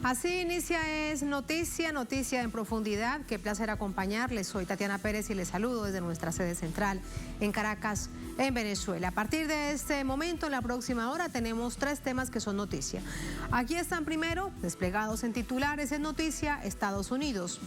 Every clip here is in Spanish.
Así inicia Es Noticia, noticia en profundidad. Qué placer acompañarles. Soy Tatiana Pérez y les saludo desde nuestra sede central en Caracas, en Venezuela. A partir de este momento, en la próxima hora, tenemos 3 temas que son noticia. Aquí están primero, desplegados en titulares, en noticia, Estados Unidos.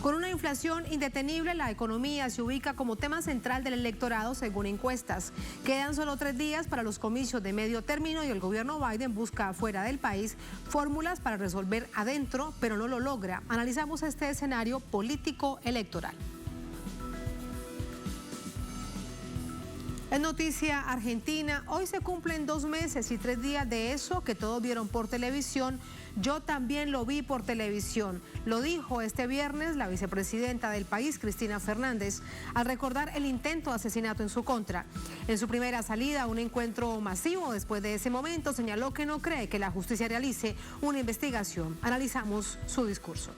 Con una inflación indetenible, la economía se ubica como tema central del electorado según encuestas. Quedan solo 3 días para los comicios de medio término y el gobierno Biden busca fuera del país fórmulas para resolver adentro, pero no lo logra. Analizamos este escenario político electoral. En noticia argentina, hoy se cumplen 2 meses y 3 días de eso que todos vieron por televisión. Yo también lo vi por televisión. Lo dijo este viernes la vicepresidenta del país, Cristina Fernández, al recordar el intento de asesinato en su contra. En su primera salida a un encuentro masivo después de ese momento, señaló que no cree que la justicia realice una investigación. Analizamos su discurso.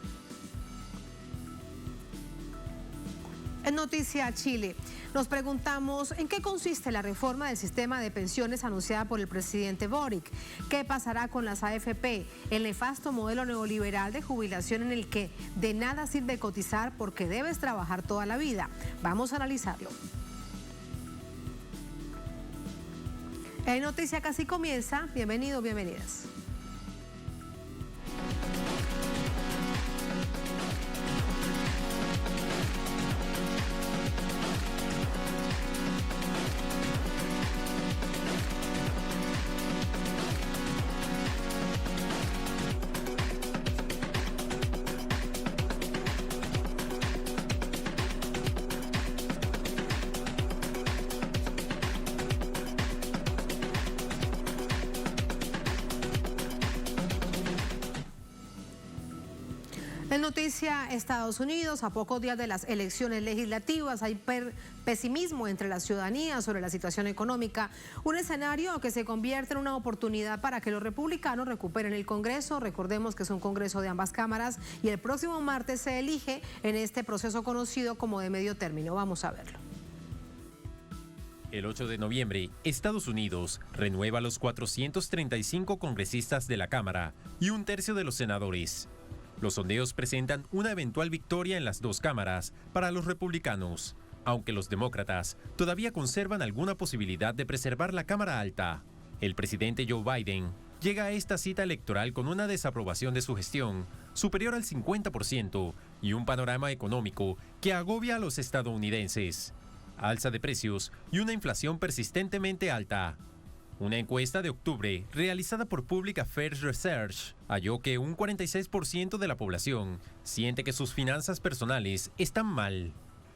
En noticia Chile, nos preguntamos en qué consiste la reforma del sistema de pensiones anunciada por el presidente Boric. ¿Qué pasará con las AFP? El nefasto modelo neoliberal de jubilación en el que de nada sirve cotizar porque debes trabajar toda la vida. Vamos a analizarlo. En noticia casi comienza. Bienvenidos, bienvenidas. En noticia Estados Unidos, a pocos días de las elecciones legislativas, hay pesimismo entre la ciudadanía sobre la situación económica, un escenario que se convierte en una oportunidad para que los republicanos recuperen el Congreso. Recordemos que es un Congreso de ambas cámaras y el próximo martes se elige en este proceso conocido como de medio término. Vamos a verlo. El 8 de noviembre, Estados Unidos renueva a los 435 congresistas de la Cámara y 1/3 de los senadores. Los sondeos presentan una eventual victoria en las 2 cámaras para los republicanos, aunque los demócratas todavía conservan alguna posibilidad de preservar la Cámara Alta. El presidente Joe Biden llega a esta cita electoral con una desaprobación de su gestión superior al 50% y un panorama económico que agobia a los estadounidenses. Alza de precios y una inflación persistentemente alta. Una encuesta de octubre realizada por Public Affairs Research halló que un 46% de la población siente que sus finanzas personales están mal.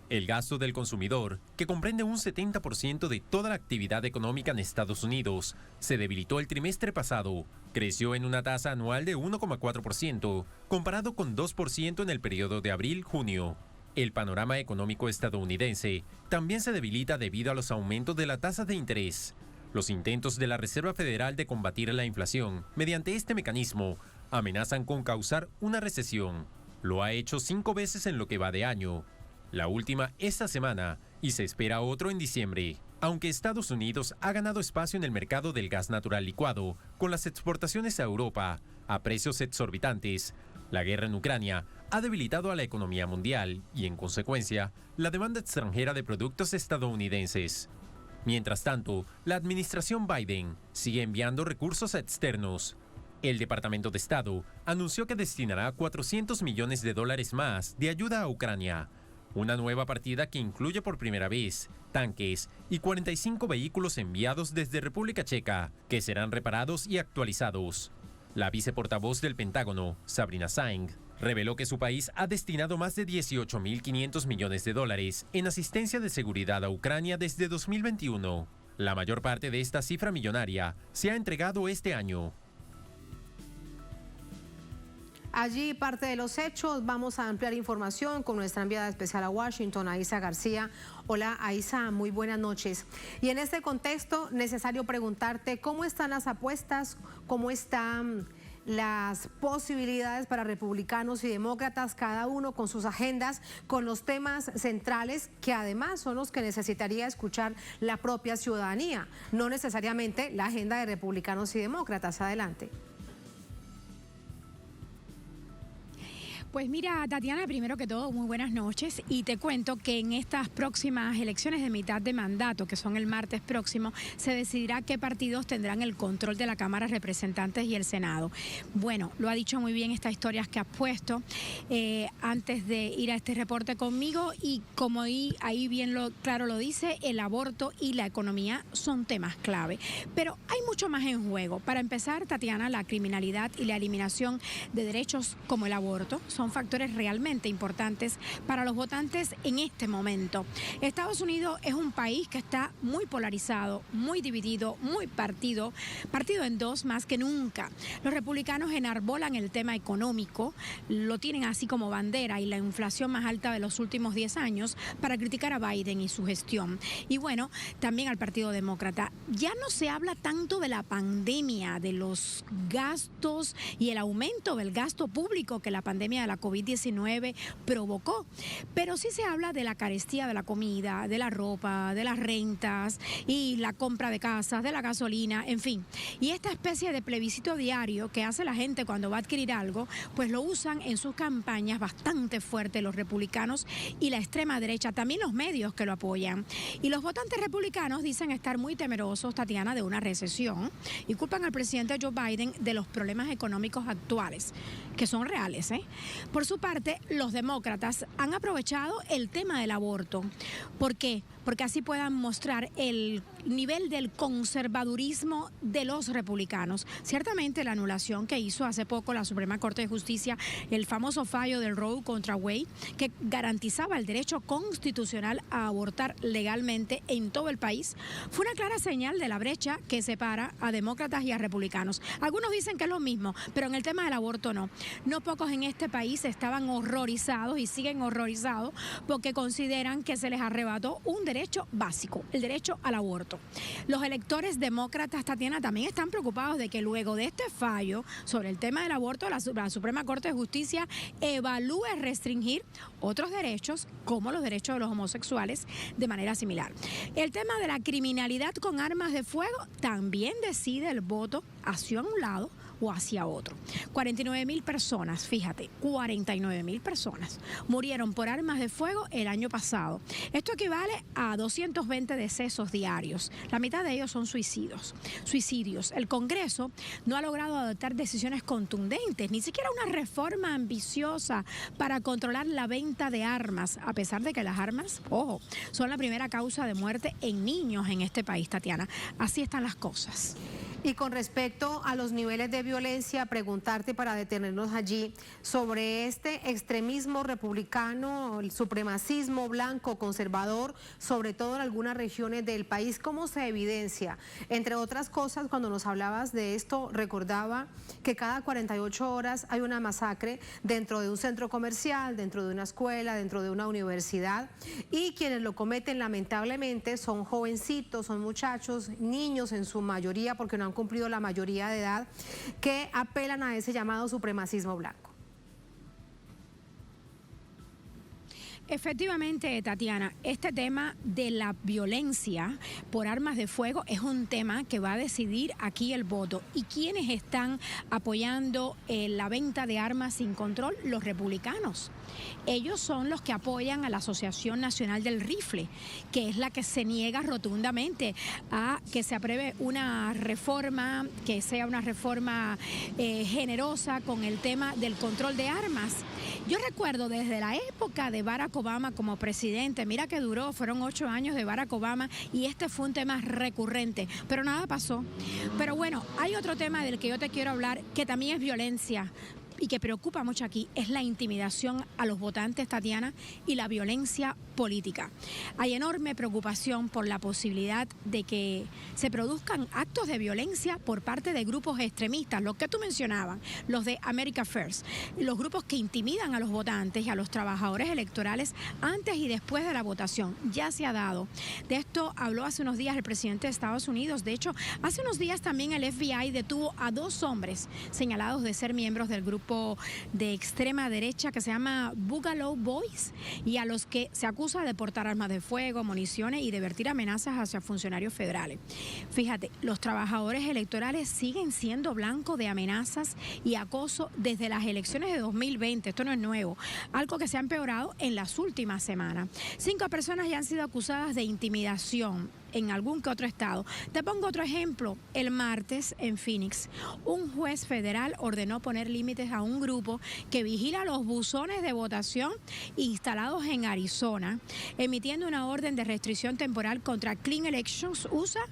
El gasto del consumidor, que comprende un 70% de toda la actividad económica en Estados Unidos, se debilitó el trimestre pasado. Creció en una tasa anual de 1,4%, comparado con 2% en el periodo de abril-junio. El panorama económico estadounidense también se debilita debido a los aumentos de la tasa de interés. Los intentos de la Reserva Federal de combatir la inflación mediante este mecanismo amenazan con causar una recesión. Lo ha hecho 5 veces en lo que va de año. La última esta semana y se espera otro en diciembre. Aunque Estados Unidos ha ganado espacio en el mercado del gas natural licuado con las exportaciones a Europa a precios exorbitantes, la guerra en Ucrania ha debilitado a la economía mundial y, en consecuencia, la demanda extranjera de productos estadounidenses. Mientras tanto, la administración Biden sigue enviando recursos externos. El Departamento de Estado anunció que destinará $400 millones más de ayuda a Ucrania, una nueva partida que incluye por primera vez tanques y 45 vehículos enviados desde República Checa, que serán reparados y actualizados. La viceportavoz del Pentágono, Sabrina Singh, reveló que su país ha destinado más de $18.500 millones en asistencia de seguridad a Ucrania desde 2021. La mayor parte de esta cifra millonaria se ha entregado este año. Allí parte de los hechos. Vamos a ampliar información con nuestra enviada especial a Washington, Aisa García. Hola Aisa, muy buenas noches. Y en este contexto, necesario preguntarte cómo están las apuestas, cómo están las posibilidades para republicanos y demócratas, cada uno con sus agendas, con los temas centrales que además son los que necesitaría escuchar la propia ciudadanía, no necesariamente la agenda de republicanos y demócratas. Adelante. Pues mira, Tatiana, primero que todo, muy buenas noches y te cuento que en estas próximas elecciones de mitad de mandato, que son el martes próximo, se decidirá qué partidos tendrán el control de la Cámara de Representantes y el Senado. Bueno, lo ha dicho muy bien estas historias que has puesto antes de ir a este reporte conmigo y como ahí bien claro lo dice, el aborto y la economía son temas clave. Pero hay mucho más en juego. Para empezar, Tatiana, la criminalidad y la eliminación de derechos como el aborto son factores realmente importantes para los votantes en este momento. Estados Unidos es un país que está muy polarizado, muy dividido, muy partido en dos más que nunca. Los republicanos enarbolan el tema económico, lo tienen así como bandera y la inflación más alta de los últimos 10 años para criticar a Biden y su gestión. Y bueno, también al Partido Demócrata. Ya no se habla tanto de la pandemia, de los gastos y el aumento del gasto público que la pandemia de la COVID-19 provocó, pero sí se habla de la carestía de la comida, de la ropa, de las rentas y la compra de casas, de la gasolina, en fin. Y esta especie de plebiscito diario que hace la gente cuando va a adquirir algo, pues lo usan en sus campañas bastante fuerte los republicanos y la extrema derecha, también los medios que lo apoyan. Y los votantes republicanos dicen estar muy temerosos, Tatiana, de una recesión y culpan al presidente Joe Biden de los problemas económicos actuales, que son reales, ¿eh? Por su parte, los demócratas han aprovechado el tema del aborto. ¿Por qué? Porque así puedan mostrar el nivel del conservadurismo de los republicanos. Ciertamente la anulación que hizo hace poco la Suprema Corte de Justicia, el famoso fallo del Roe contra Wade, que garantizaba el derecho constitucional a abortar legalmente en todo el país, fue una clara señal de la brecha que separa a demócratas y a republicanos. Algunos dicen que es lo mismo, pero en el tema del aborto no. No pocos en este país estaban horrorizados y siguen horrorizados porque consideran que se les arrebató un derecho básico, el derecho al aborto. Los electores demócratas, Tatiana, también están preocupados de que luego de este fallo sobre el tema del aborto, la Suprema Corte de Justicia evalúe restringir otros derechos, como los derechos de los homosexuales, de manera similar. El tema de la criminalidad con armas de fuego también decide el voto hacia un lado o hacia otro. 49,000 personas, fíjate, 49,000 personas murieron por armas de fuego el año pasado. Esto equivale a 220 decesos diarios. La mitad de ellos son suicidios. El Congreso no ha logrado adoptar decisiones contundentes, ni siquiera una reforma ambiciosa para controlar la venta de armas, a pesar de que las armas, ojo, son la primera causa de muerte en niños en este país, Tatiana. Así están las cosas. Y con respecto a los niveles de violencia, preguntarte para detenernos allí sobre este extremismo republicano, el supremacismo blanco conservador, sobre todo en algunas regiones del país, ¿cómo se evidencia? Entre otras cosas, cuando nos hablabas de esto, recordaba que cada 48 horas hay una masacre dentro de un centro comercial, dentro de una escuela, dentro de una universidad, y quienes lo cometen lamentablemente son jovencitos, son muchachos, niños en su mayoría, porque no han cumplido la mayoría de edad, que apelan a ese llamado supremacismo blanco. Efectivamente, Tatiana, este tema de la violencia por armas de fuego es un tema que va a decidir aquí el voto. ¿Y quiénes están apoyando la venta de armas sin control? Los republicanos. Ellos son los que apoyan a la Asociación Nacional del Rifle, que es la que se niega rotundamente a que se apruebe una reforma, que sea una reforma generosa con el tema del control de armas. Yo recuerdo desde la época de Barack Obama como presidente, mira que duró, fueron 8 años de Barack Obama y este fue un tema recurrente, pero nada pasó. Pero bueno, hay otro tema del que yo te quiero hablar que también es violencia y que preocupa mucho aquí, es la intimidación a los votantes, Tatiana, y la violencia política. Hay enorme preocupación por la posibilidad de que se produzcan actos de violencia por parte de grupos extremistas, los que tú mencionabas, los de America First, los grupos que intimidan a los votantes y a los trabajadores electorales antes y después de la votación. Ya se ha dado. De esto habló hace unos días el presidente de Estados Unidos. De hecho, hace unos días también el FBI detuvo a 2 hombres señalados de ser miembros del grupo grupo de extrema derecha que se llama Boogaloo Boys y a los que se acusa de portar armas de fuego, municiones y de vertir amenazas hacia funcionarios federales. Fíjate, los trabajadores electorales siguen siendo blanco de amenazas y acoso desde las elecciones de 2020. Esto no es nuevo, algo que se ha empeorado en las últimas semanas. 5 personas ya han sido acusadas de intimidación en algún que otro estado. Te pongo otro ejemplo. El martes en Phoenix, un juez federal ordenó poner límites a un grupo que vigila los buzones de votación instalados en Arizona, emitiendo una orden de restricción temporal contra Clean Elections USA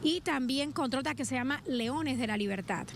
y también contra otra que se llama Leones de la Libertad.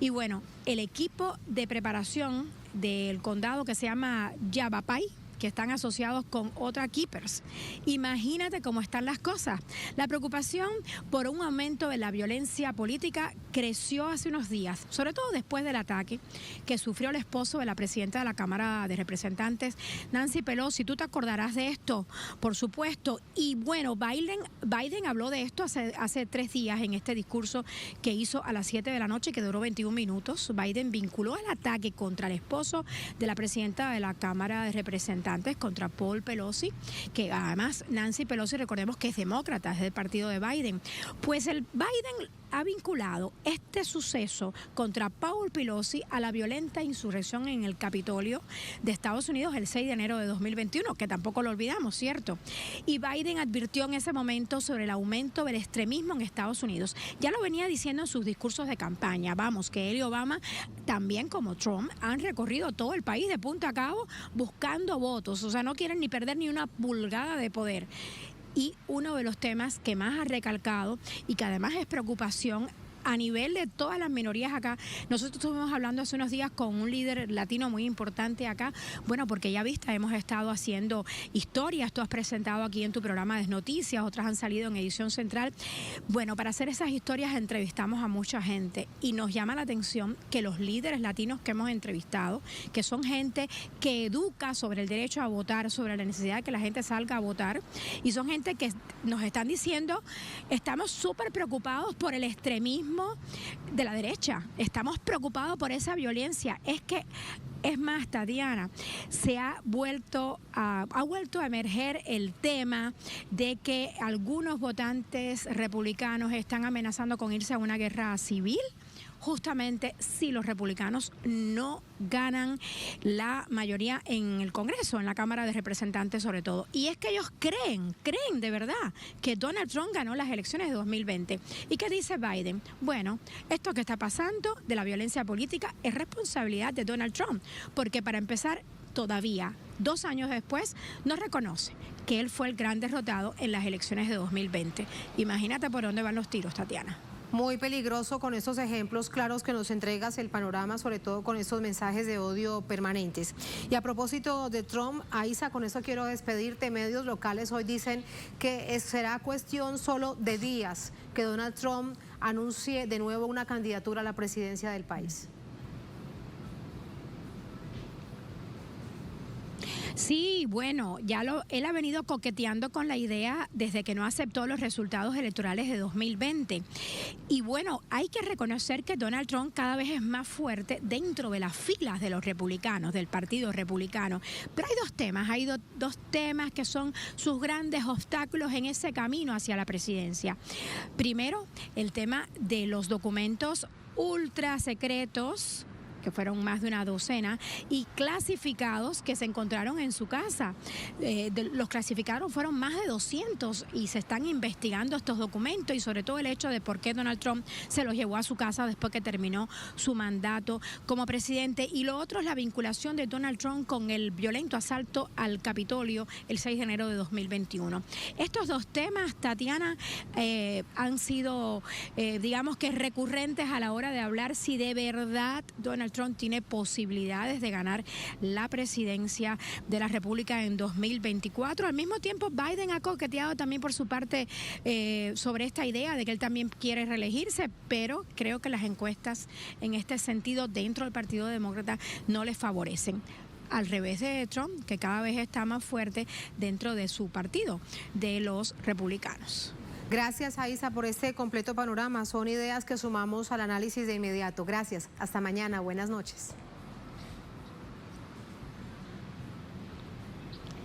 Y bueno, el equipo de preparación del condado que se llama Yavapai, que están asociados con otra Keepers. Imagínate cómo están las cosas. La preocupación por un aumento de la violencia política creció hace unos días, sobre todo después del ataque que sufrió el esposo de la presidenta de la Cámara de Representantes, Nancy Pelosi. Tú te acordarás de esto, por supuesto. Y bueno, Biden habló de esto hace 3 días en este discurso que hizo a las 7 de la noche, que duró 21 minutos. Biden vinculó el ataque contra el esposo de la presidenta de la Cámara de Representantes, contra Paul Pelosi, que además Nancy Pelosi, recordemos que es demócrata, es del partido de Biden. Pues el Biden ha vinculado este suceso contra Paul Pelosi a la violenta insurrección en el Capitolio de Estados Unidos el 6 de enero de 2021, que tampoco lo olvidamos, ¿cierto? Y Biden advirtió en ese momento sobre el aumento del extremismo en Estados Unidos. Ya lo venía diciendo en sus discursos de campaña. Vamos, que él y Obama, también como Trump, han recorrido todo el país de punta a cabo buscando votos. O sea, no quieren ni perder ni una pulgada de poder. Y uno de los temas que más ha recalcado y que además es preocupación a nivel de todas las minorías acá. Nosotros estuvimos hablando hace unos días con un líder latino muy importante acá, bueno, porque ya viste, hemos estado haciendo historias, tú has presentado aquí en tu programa de noticias, otras han salido en edición central. Bueno, para hacer esas historias entrevistamos a mucha gente y nos llama la atención que los líderes latinos que hemos entrevistado, que son gente que educa sobre el derecho a votar, sobre la necesidad de que la gente salga a votar, y son gente que nos están diciendo, estamos súper preocupados por el extremismo de la derecha, estamos preocupados por esa violencia. Es más, Tatiana, ha vuelto a emerger el tema de que algunos votantes republicanos están amenazando con irse a una guerra civil, justamente si los republicanos no ganan la mayoría en el Congreso, en la Cámara de Representantes sobre todo. Y es que ellos creen de verdad que Donald Trump ganó las elecciones de 2020. ¿Y qué dice Biden? Bueno, esto que está pasando de la violencia política es responsabilidad de Donald Trump, porque para empezar, todavía 2 años después, no reconoce que él fue el gran derrotado en las elecciones de 2020. Imagínate por dónde van los tiros, Tatiana. Muy peligroso con estos ejemplos claros que nos entregas el panorama, sobre todo con estos mensajes de odio permanentes. Y a propósito de Trump, Aiza, con eso quiero despedirte. Medios locales hoy dicen que será cuestión solo de días que Donald Trump anuncie de nuevo una candidatura a la presidencia del país. Sí, bueno, él ha venido coqueteando con la idea desde que no aceptó los resultados electorales de 2020. Y bueno, hay que reconocer que Donald Trump cada vez es más fuerte dentro de las filas de los republicanos, del Partido Republicano. Pero hay dos temas que son sus grandes obstáculos en ese camino hacia la presidencia. Primero, el tema de los documentos ultra secretos, que fueron más de una docena, y clasificados que se encontraron en su casa. Los clasificados fueron más de 200 y se están investigando estos documentos, y sobre todo el hecho de por qué Donald Trump se los llevó a su casa después que terminó su mandato como presidente. Y lo otro es la vinculación de Donald Trump con el violento asalto al Capitolio el 6 de enero de 2021. Estos 2 temas, Tatiana, han sido, digamos que recurrentes a la hora de hablar si de verdad Donald Trump tiene posibilidades de ganar la presidencia de la República en 2024. Al mismo tiempo, Biden ha coqueteado también por su parte sobre esta idea de que él también quiere reelegirse, pero creo que las encuestas en este sentido dentro del Partido Demócrata no les favorecen. Al revés de Trump, que cada vez está más fuerte dentro de su partido, de los republicanos. Gracias, Aiza, por este completo panorama. Son ideas que sumamos al análisis de inmediato. Gracias. Hasta mañana. Buenas noches.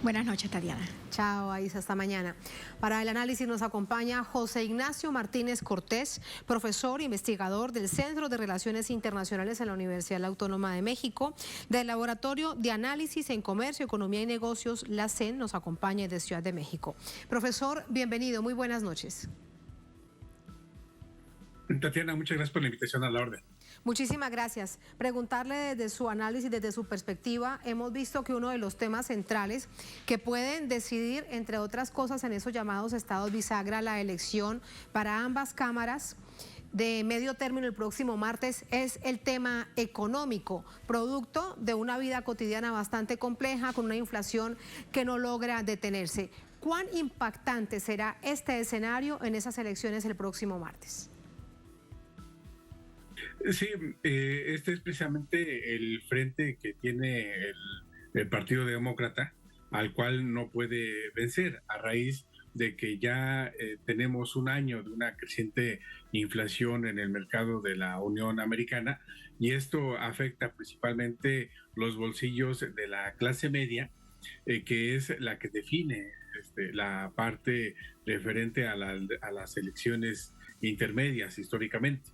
Buenas noches, Tatiana. Chao, Aisa, hasta mañana. Para el análisis nos acompaña José Ignacio Martínez Cortés, profesor e investigador del Centro de Relaciones Internacionales en la Universidad Autónoma de México, del Laboratorio de Análisis en Comercio, Economía y Negocios, la CEN, nos acompaña desde Ciudad de México. Profesor, bienvenido, muy buenas noches. Tatiana, muchas gracias por la invitación, a la orden. Muchísimas gracias. Preguntarle desde su análisis, desde su perspectiva, hemos visto que uno de los temas centrales que pueden decidir, entre otras cosas, en esos llamados estados bisagra, la elección para ambas cámaras de medio término el próximo martes, es el tema económico, producto de una vida cotidiana bastante compleja, con una inflación que no logra detenerse. ¿Cuán impactante será este escenario en esas elecciones el próximo martes? Sí, este es precisamente el frente que tiene el Partido Demócrata, al cual no puede vencer a raíz de que ya tenemos un año de una creciente inflación en el mercado de la Unión Americana, y esto afecta principalmente los bolsillos de la clase media, que es la que define la parte referente a las elecciones intermedias históricamente.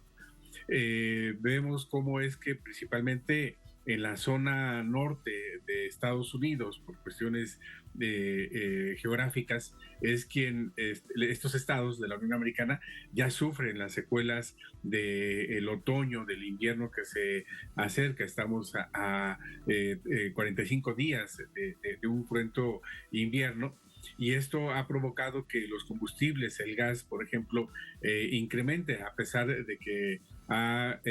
Vemos cómo es que principalmente en la zona norte de Estados Unidos, por cuestiones geográficas, es quien estos estados de la Unión Americana ya sufren las secuelas del otoño, del invierno que se acerca. Estamos a 45 días de un cruento invierno. Y esto ha provocado que los combustibles, el gas, por ejemplo, incremente, a pesar de que ha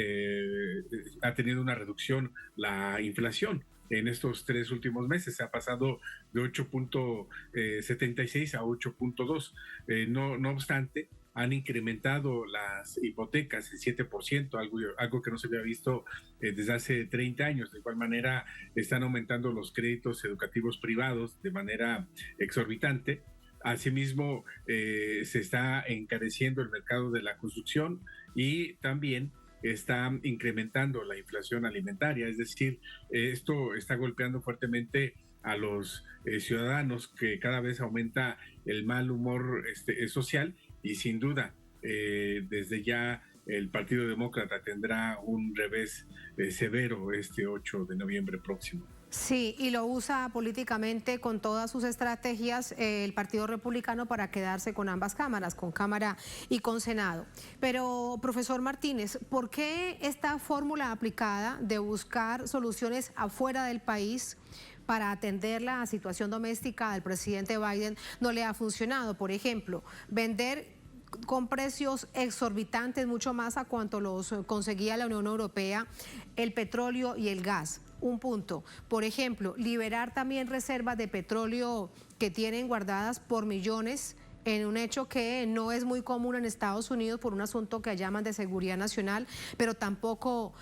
tenido una reducción la inflación. En estos 3 últimos meses se ha pasado de 8.76 a 8.2. No obstante, han incrementado las hipotecas en 7%, algo que no se había visto desde hace 30 años. De igual manera, están aumentando los créditos educativos privados de manera exorbitante. Asimismo, se está encareciendo el mercado de la construcción y también está incrementando la inflación alimentaria. Es decir, esto está golpeando fuertemente a los ciudadanos, que cada vez aumenta el mal humor social, y sin duda desde ya el Partido Demócrata tendrá un revés severo este 8 de noviembre próximo. Sí, y lo usa políticamente con todas sus estrategias el Partido Republicano para quedarse con ambas cámaras, con Cámara y con Senado. Pero, profesor Martínez, ¿por qué esta fórmula aplicada de buscar soluciones afuera del país para atender la situación doméstica del presidente Biden no le ha funcionado? Por ejemplo, vender con precios exorbitantes, mucho más a cuanto los conseguía la Unión Europea, el petróleo y el gas. Un punto. Por ejemplo, liberar también reservas de petróleo que tienen guardadas por millones, en un hecho que no es muy común en Estados Unidos por un asunto que llaman de seguridad nacional, pero tampoco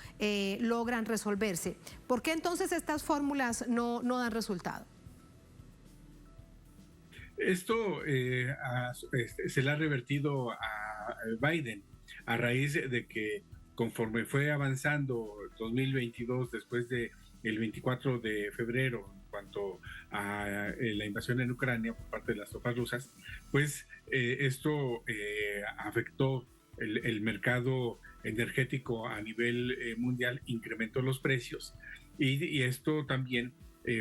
logran resolverse. ¿Por qué entonces estas fórmulas no dan resultado? Esto se le ha revertido a Biden a raíz de que, conforme fue avanzando 2022, después de el 24 de febrero, en cuanto a la invasión en Ucrania por parte de las tropas rusas, pues esto afectó el mercado energético a nivel mundial, incrementó los precios, y esto también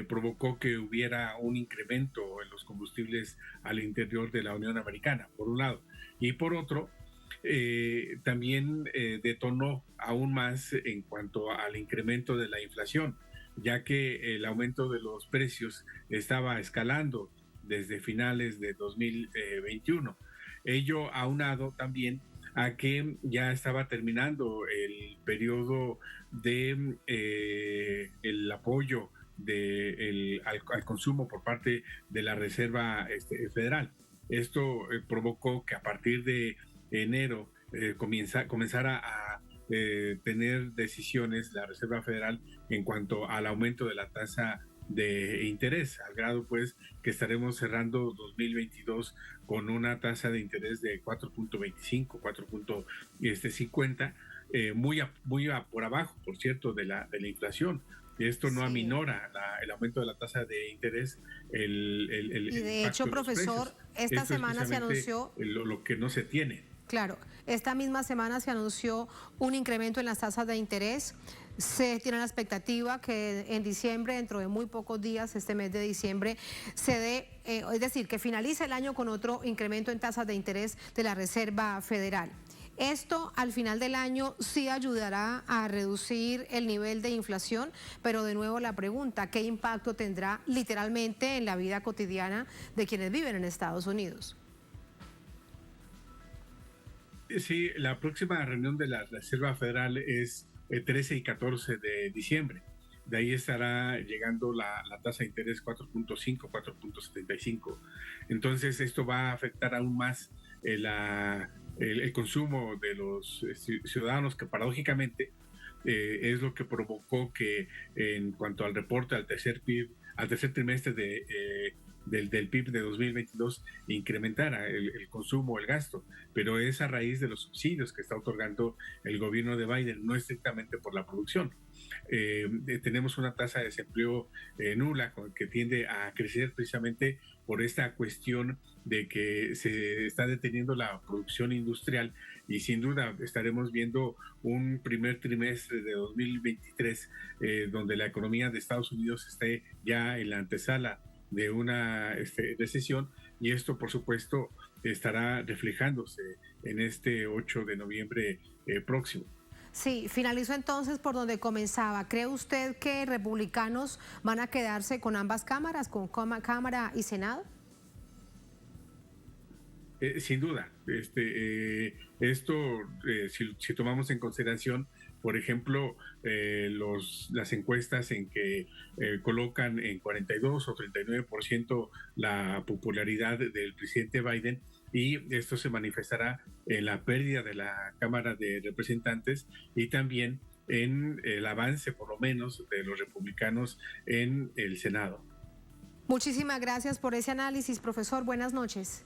provocó que hubiera un incremento en los combustibles al interior de la Unión Americana, por un lado. Y por otro, también detonó aún más en cuanto al incremento de la inflación, ya que el aumento de los precios estaba escalando desde finales de 2021. Ello aunado también a que ya estaba terminando el periodo de el apoyo al consumo por parte de la Reserva Federal. Esto provocó que a partir de enero comenzara a tener decisiones la Reserva Federal en cuanto al aumento de la tasa de interés, al grado pues que estaremos cerrando 2022 con una tasa de interés de 4.25, 4.50, muy por abajo, por cierto, de la inflación. Esto no aminora el aumento de la tasa de interés. Y de hecho, profesor, esta semana se anunció lo que no se tiene. Claro, esta misma semana se anunció un incremento en las tasas de interés. Se tiene la expectativa que en diciembre, dentro de muy pocos días, este mes de diciembre, se dé, es decir, que finalice el año con otro incremento en tasas de interés de la Reserva Federal. Esto al final del año sí ayudará a reducir el nivel de inflación, pero de nuevo la pregunta, ¿qué impacto tendrá literalmente en la vida cotidiana de quienes viven en Estados Unidos? Sí, la próxima reunión de la Reserva Federal es 13 y 14 de diciembre. De ahí estará llegando la tasa de interés 4.5, 4.75. Entonces esto va a afectar aún más el consumo de los ciudadanos, que paradójicamente es lo que provocó que en cuanto al reporte al tercer trimestre del PIB de 2022 incrementara el consumo, el gasto, pero es a raíz de los subsidios que está otorgando el gobierno de Biden, no estrictamente por la producción. Tenemos una tasa de desempleo nula, que tiende a crecer precisamente por esta cuestión de que se está deteniendo la producción industrial, y sin duda estaremos viendo un primer trimestre de 2023 donde la economía de Estados Unidos esté ya en la antesala de una recesión, y esto por supuesto estará reflejándose en este 8 de noviembre próximo. Sí, finalizo entonces por donde comenzaba. ¿Cree usted que republicanos van a quedarse con ambas cámaras, con Cámara y Senado? Sin duda. Si tomamos en consideración, por ejemplo, las encuestas en que colocan en 42 o 39% la popularidad del presidente Biden, y esto se manifestará en la pérdida de la Cámara de Representantes y también en el avance, por lo menos, de los republicanos en el Senado. Muchísimas gracias por ese análisis, profesor. Buenas noches.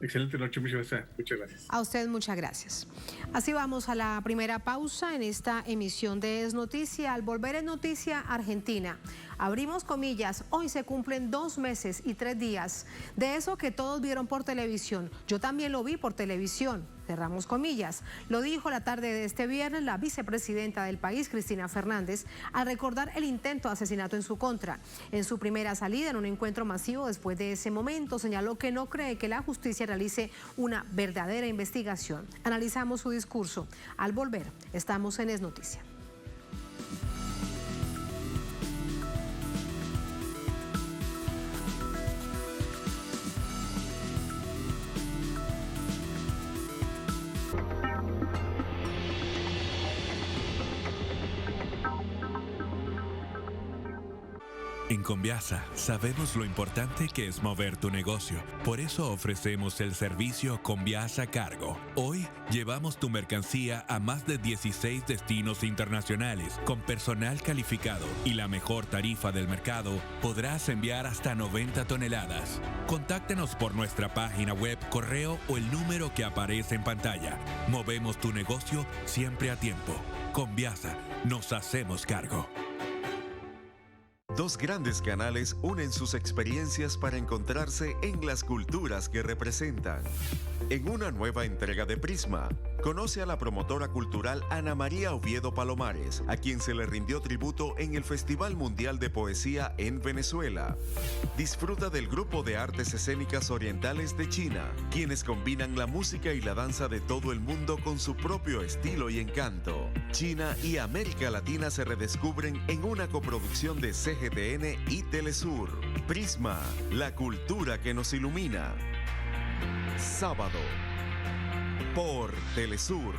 Excelente noche, muchas gracias. A usted muchas gracias. Así vamos a la primera pausa en esta emisión de Es Noticia. Al volver en Noticia Argentina, abrimos comillas, hoy se cumplen 2 meses y 3 días de eso que todos vieron por televisión. Yo también lo vi por televisión. Cerramos comillas. Lo dijo la tarde de este viernes la vicepresidenta del país, Cristina Fernández, al recordar el intento de asesinato en su contra. En su primera salida en un encuentro masivo después de ese momento, señaló que no cree que la justicia realice una verdadera investigación. Analizamos su discurso. Al volver, estamos en Es Noticia. En Conviasa sabemos lo importante que es mover tu negocio. Por eso ofrecemos el servicio Conviasa Cargo. Hoy llevamos tu mercancía a más de 16 destinos internacionales. Con personal calificado y la mejor tarifa del mercado, podrás enviar hasta 90 toneladas. Contáctanos por nuestra página web, correo o el número que aparece en pantalla. Movemos tu negocio siempre a tiempo. Conviasa, nos hacemos cargo. Dos grandes canales unen sus experiencias para encontrarse en las culturas que representan. En una nueva entrega de Prisma, conoce a la promotora cultural Ana María Oviedo Palomares, a quien se le rindió tributo en el Festival Mundial de Poesía en Venezuela. Disfruta del grupo de artes escénicas orientales de China, quienes combinan la música y la danza de todo el mundo con su propio estilo y encanto. China y América Latina se redescubren en una coproducción de CGTN y Telesur. Prisma, la cultura que nos ilumina. Sábado, por Telesur.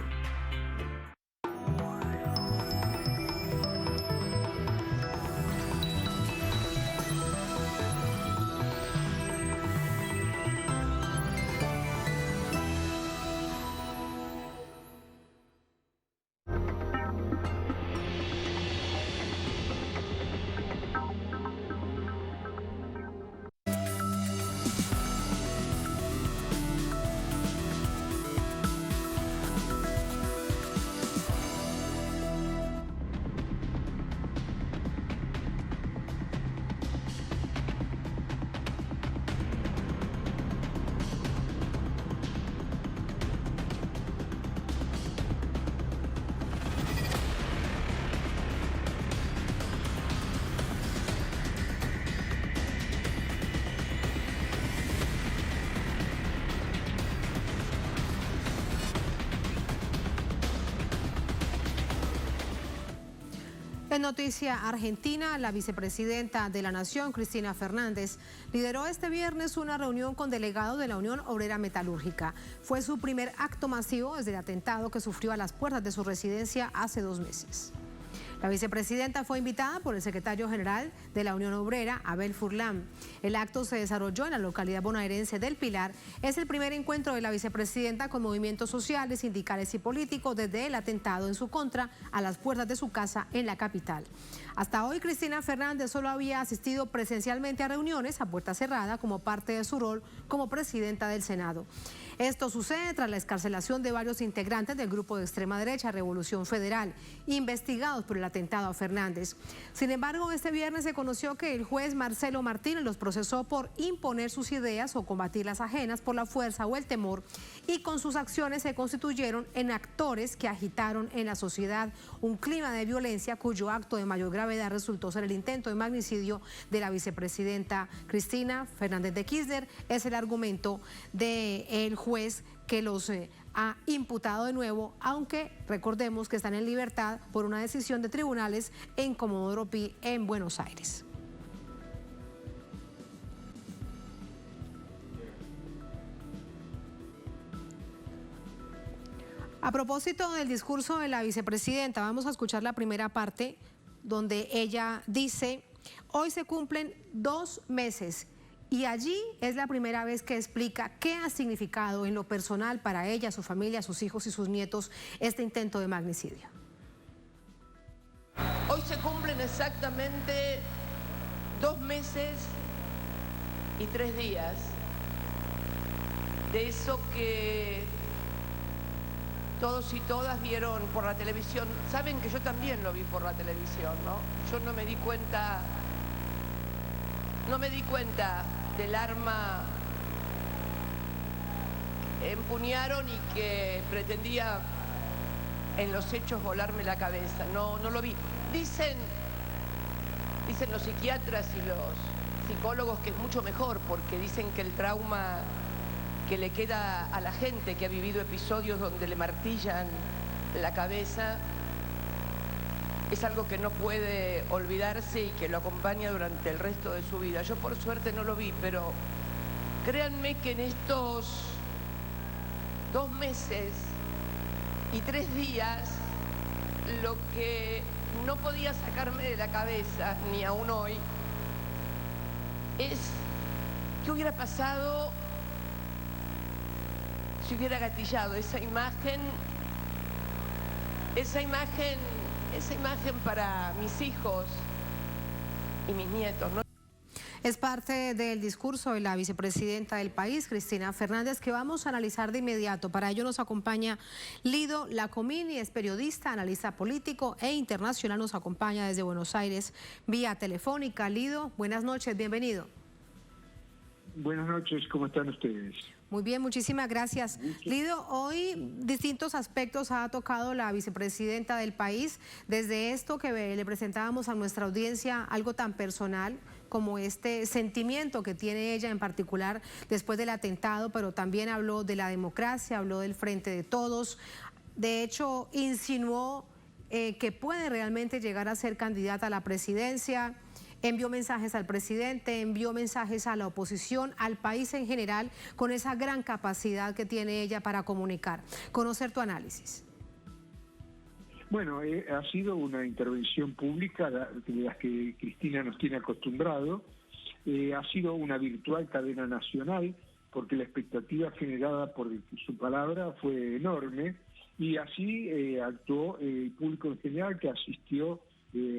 En noticia argentina, la vicepresidenta de la Nación, Cristina Fernández, lideró este viernes una reunión con delegados de la Unión Obrera Metalúrgica. Fue su primer acto masivo desde el atentado que sufrió a las puertas de su residencia hace 2 meses. La vicepresidenta fue invitada por el secretario general de la Unión Obrera, Abel Furlan. El acto se desarrolló en la localidad bonaerense del Pilar. Es el primer encuentro de la vicepresidenta con movimientos sociales, sindicales y políticos desde el atentado en su contra a las puertas de su casa en la capital. Hasta hoy, Cristina Fernández solo había asistido presencialmente a reuniones a puerta cerrada como parte de su rol como presidenta del Senado. Esto sucede tras la excarcelación de varios integrantes del grupo de extrema derecha Revolución Federal, investigados por el atentado a Fernández. Sin embargo, este viernes se conoció que el juez Marcelo Martínez los procesó por imponer sus ideas o combatir las ajenas por la fuerza o el temor, y con sus acciones se constituyeron en actores que agitaron en la sociedad un clima de violencia cuyo acto de mayor gravedad resultó ser el intento de magnicidio de la vicepresidenta Cristina Fernández de Kirchner. Es el argumento del juez que los ha imputado de nuevo, aunque recordemos que están en libertad por una decisión de tribunales en Comodoro Pi, en Buenos Aires. A propósito del discurso de la vicepresidenta, vamos a escuchar la primera parte donde ella dice: hoy se cumplen 2 meses. Y allí es la primera vez que explica qué ha significado en lo personal para ella, su familia, sus hijos y sus nietos este intento de magnicidio. Hoy se cumplen exactamente 2 meses y 3 días de eso que todos y todas vieron por la televisión. Saben que yo también lo vi por la televisión, ¿no? Yo no me di cuenta del arma que empuñaron y que pretendía en los hechos volarme la cabeza. No lo vi. Dicen los psiquiatras y los psicólogos que es mucho mejor, porque dicen que el trauma que le queda a la gente que ha vivido episodios donde le martillan la cabeza es algo que no puede olvidarse y que lo acompaña durante el resto de su vida. Yo por suerte no lo vi, pero créanme que en estos 2 meses y 3 días lo que no podía sacarme de la cabeza, ni aún hoy, es qué hubiera pasado si hubiera gatillado esa imagen para mis hijos y mis nietos, ¿no? Es parte del discurso de la vicepresidenta del país, Cristina Fernández, que vamos a analizar de inmediato. Para ello nos acompaña Lido Lacomini, es periodista, analista político e internacional. Nos acompaña desde Buenos Aires vía telefónica. Lido, buenas noches, bienvenido. Buenas noches, ¿cómo están ustedes? Muy bien, muchísimas gracias. Lido, hoy distintos aspectos ha tocado la vicepresidenta del país, desde esto que le presentábamos a nuestra audiencia, algo tan personal como este sentimiento que tiene ella en particular después del atentado, pero también habló de la democracia, habló del Frente de Todos. De hecho, insinuó que puede realmente llegar a ser candidata a la presidencia. Envió mensajes al presidente, envió mensajes a la oposición, al país en general, con esa gran capacidad que tiene ella para comunicar. Conocer tu análisis. Bueno, ha sido una intervención pública de las que Cristina nos tiene acostumbrado. Ha sido una virtual cadena nacional, porque la expectativa generada por su palabra fue enorme, y así actuó el público en general, que asistió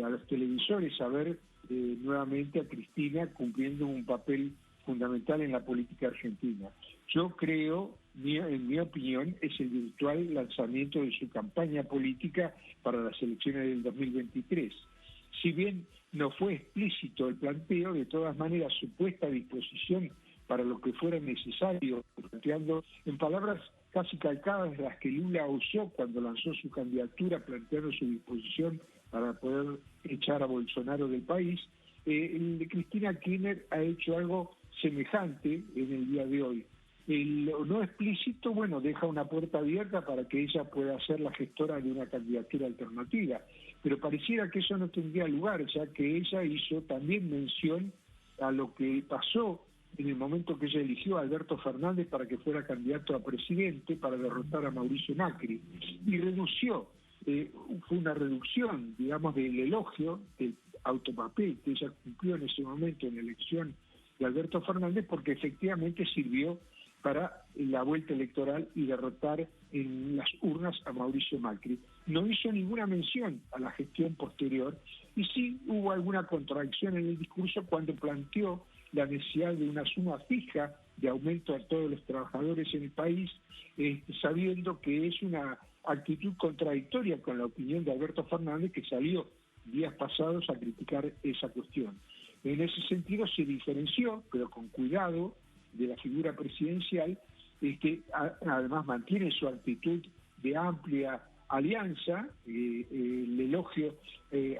a los televisores a ver nuevamente a Cristina cumpliendo un papel fundamental en la política argentina. Yo creo, en mi opinión, es el virtual lanzamiento de su campaña política para las elecciones del 2023. Si bien no fue explícito el planteo, de todas maneras su puesta a disposición para lo que fuera necesario, planteando en palabras casi calcadas las que Lula usó cuando lanzó su candidatura, planteando su disposición para poder echar a Bolsonaro del país. Cristina Kirchner ha hecho algo semejante en el día de hoy. Lo no explícito, bueno, deja una puerta abierta para que ella pueda ser la gestora de una candidatura alternativa, pero pareciera que eso no tendría lugar, ya que ella hizo también mención a lo que pasó en el momento que ella eligió a Alberto Fernández para que fuera candidato a presidente para derrotar a Mauricio Macri, y redució, fue una reducción, digamos, del elogio, del autopapel que ella cumplió en ese momento en la elección de Alberto Fernández, porque efectivamente sirvió para la vuelta electoral y derrotar en las urnas a Mauricio Macri. No hizo ninguna mención a la gestión posterior, y sí hubo alguna contradicción en el discurso cuando planteó la necesidad de una suma fija de aumento a todos los trabajadores en el país, sabiendo que es una actitud contradictoria con la opinión de Alberto Fernández, que salió días pasados a criticar esa cuestión. En ese sentido se diferenció, pero con cuidado, de la figura presidencial, además mantiene su actitud de amplia alianza, el elogio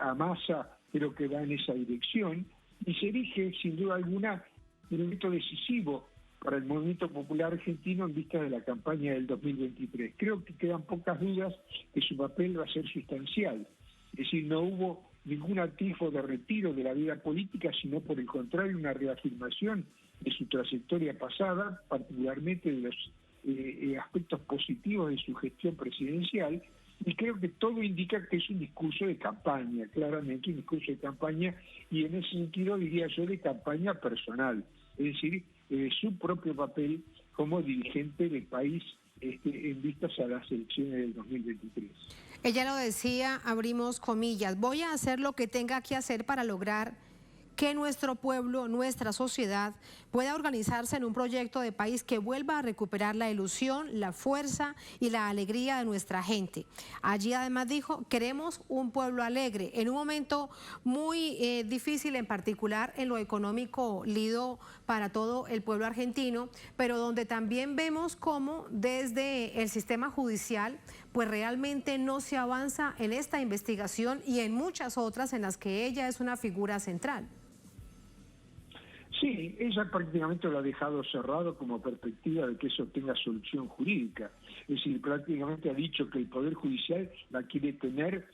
a Massa creo que va en esa dirección, y se erige sin duda alguna un elemento decisivo para el movimiento popular argentino en vista de la campaña del 2023. Creo que quedan pocas dudas que su papel va a ser sustancial, es decir, no hubo ningún atisbo de retiro de la vida política, sino por el contrario una reafirmación de su trayectoria pasada, particularmente de los aspectos positivos de su gestión presidencial, y creo que todo indica que es un discurso de campaña, claramente un discurso de campaña, y en ese sentido diría yo de campaña personal, es decir, su propio papel como dirigente del país en vistas a las elecciones del 2023. Ella lo decía, abrimos comillas, voy a hacer lo que tenga que hacer para lograr que nuestro pueblo, nuestra sociedad pueda organizarse en un proyecto de país que vuelva a recuperar la ilusión, la fuerza y la alegría de nuestra gente. Allí además dijo, queremos un pueblo alegre, en un momento muy difícil, en particular en lo económico, Lido, para todo el pueblo argentino, pero donde también vemos cómo desde el sistema judicial pues realmente no se avanza en esta investigación y en muchas otras en las que ella es una figura central. Sí, ella prácticamente lo ha dejado cerrado como perspectiva de que eso tenga solución jurídica. Es decir, prácticamente ha dicho que el Poder Judicial la quiere tener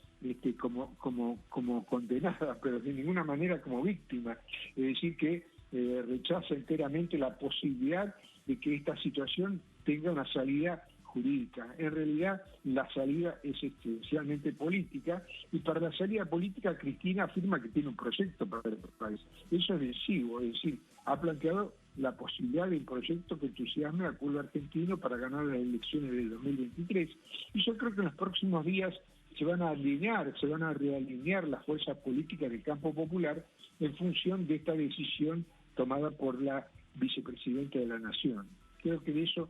como condenada, pero de ninguna manera como víctima. Es decir, que rechaza enteramente la posibilidad de que esta situación tenga una salida jurídica. En realidad, la salida es esencialmente política, y para la salida política Cristina afirma que tiene un proyecto para el país. Eso es decisivo, es decir, ha planteado la posibilidad de un proyecto que entusiasme al pueblo argentino para ganar las elecciones del 2023. Y yo creo que en los próximos días se van a realinear las fuerzas políticas del campo popular en función de esta decisión tomada por la vicepresidenta de la Nación. Creo que de eso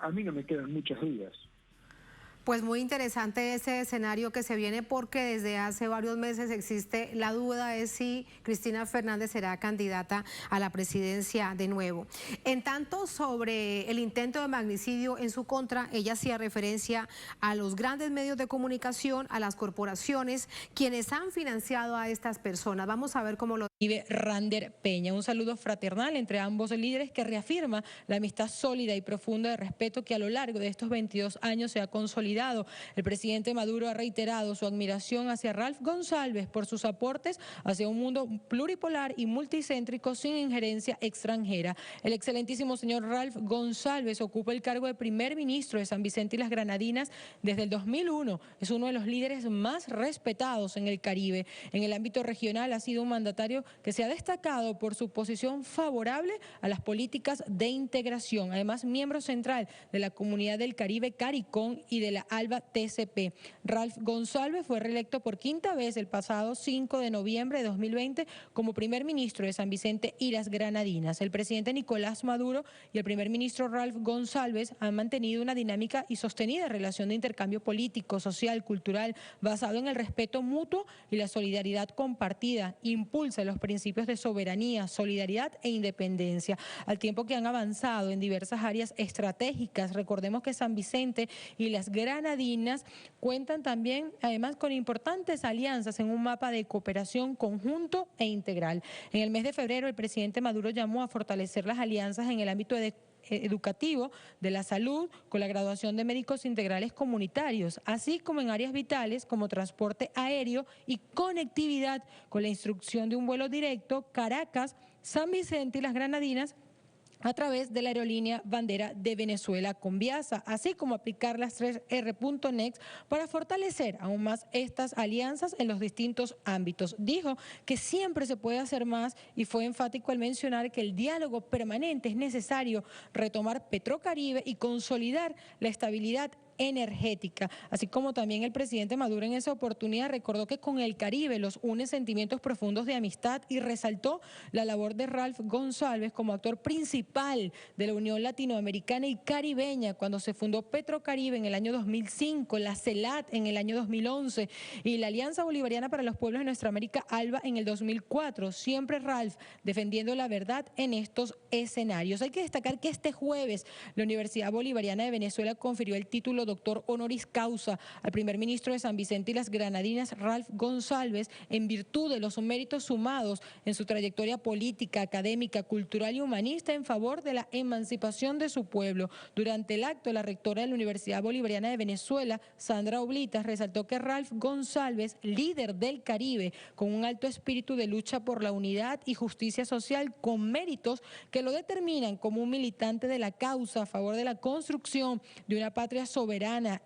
a mí no me quedan muchas dudas. Pues muy interesante ese escenario que se viene, porque desde hace varios meses existe la duda de si Cristina Fernández será candidata a la presidencia de nuevo. En tanto, sobre el intento de magnicidio en su contra, ella hacía referencia a los grandes medios de comunicación, a las corporaciones, quienes han financiado a estas personas. Vamos a ver cómo lo vive Rander Peña. Un saludo fraternal entre ambos líderes que reafirma la amistad sólida y profunda de respeto que a lo largo de estos 22 años se ha consolidado. El presidente Maduro ha reiterado su admiración hacia Ralph González por sus aportes hacia un mundo pluripolar y multicéntrico sin injerencia extranjera. El excelentísimo señor Ralph González ocupa el cargo de primer ministro de San Vicente y las Granadinas desde el 2001. Es uno de los líderes más respetados en el Caribe. En el ámbito regional ha sido un mandatario que se ha destacado por su posición favorable a las políticas de integración. Además, miembro central de la Comunidad del Caribe CARICOM y de la ALBA TCP. Ralph González fue reelecto por quinta vez el pasado 5 de noviembre de 2020 como primer ministro de San Vicente y las Granadinas. El presidente Nicolás Maduro y el primer ministro Ralph González han mantenido una dinámica y sostenida relación de intercambio político, social, cultural, basado en el respeto mutuo y la solidaridad compartida. Impulsa los principios de soberanía, solidaridad e independencia, al tiempo que han avanzado en diversas áreas estratégicas. Recordemos que San Vicente y las Granadinas cuentan también, además, con importantes alianzas en un mapa de cooperación conjunto e integral. En el mes de febrero, el presidente Maduro llamó a fortalecer las alianzas en el ámbito educativo, de la salud, con la graduación de médicos integrales comunitarios, así como en áreas vitales como transporte aéreo y conectividad, con la instrucción de un vuelo directo Caracas, San Vicente y las Granadinas, a través de la aerolínea bandera de Venezuela Conviasa, así como aplicar las 3R.Next para fortalecer aún más estas alianzas en los distintos ámbitos. Dijo que siempre se puede hacer más y fue enfático al mencionar que el diálogo permanente es necesario, retomar Petrocaribe y consolidar la estabilidad energética, así como también el presidente Maduro en esa oportunidad recordó que con el Caribe los une sentimientos profundos de amistad y resaltó la labor de Ralph González como actor principal de la Unión Latinoamericana y Caribeña cuando se fundó Petrocaribe en el año 2005, la CELAT en el año 2011 y la Alianza Bolivariana para los Pueblos de Nuestra América, ALBA, en el 2004. Siempre Ralph defendiendo la verdad en estos escenarios. Hay que destacar que este jueves la Universidad Bolivariana de Venezuela confirió el título doctor honoris causa al primer ministro de San Vicente y las Granadinas, Ralph González, en virtud de los méritos sumados en su trayectoria política, académica, cultural y humanista en favor de la emancipación de su pueblo. Durante el acto, la rectora de la Universidad Bolivariana de Venezuela, Sandra Oblitas, resaltó que Ralph González, líder del Caribe, con un alto espíritu de lucha por la unidad y justicia social, con méritos que lo determinan como un militante de la causa a favor de la construcción de una patria soberana,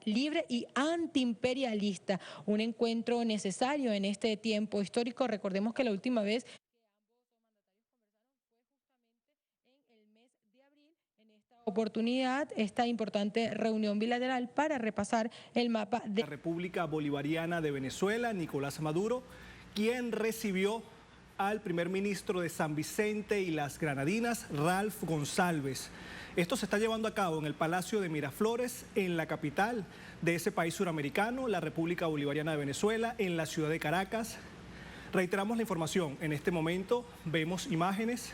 libre y antiimperialista. Un encuentro necesario en este tiempo histórico. Recordemos que la última vez que ambos mandatarios conversaron fue justamente en el mes de abril. En esta oportunidad, esta importante reunión bilateral para repasar el mapa de la República Bolivariana de Venezuela, Nicolás Maduro, quien recibió al primer ministro de San Vicente y las Granadinas, Ralph González. Esto se está llevando a cabo en el Palacio de Miraflores, en la capital de ese país suramericano, la República Bolivariana de Venezuela, en la ciudad de Caracas. Reiteramos la información. En este momento vemos imágenes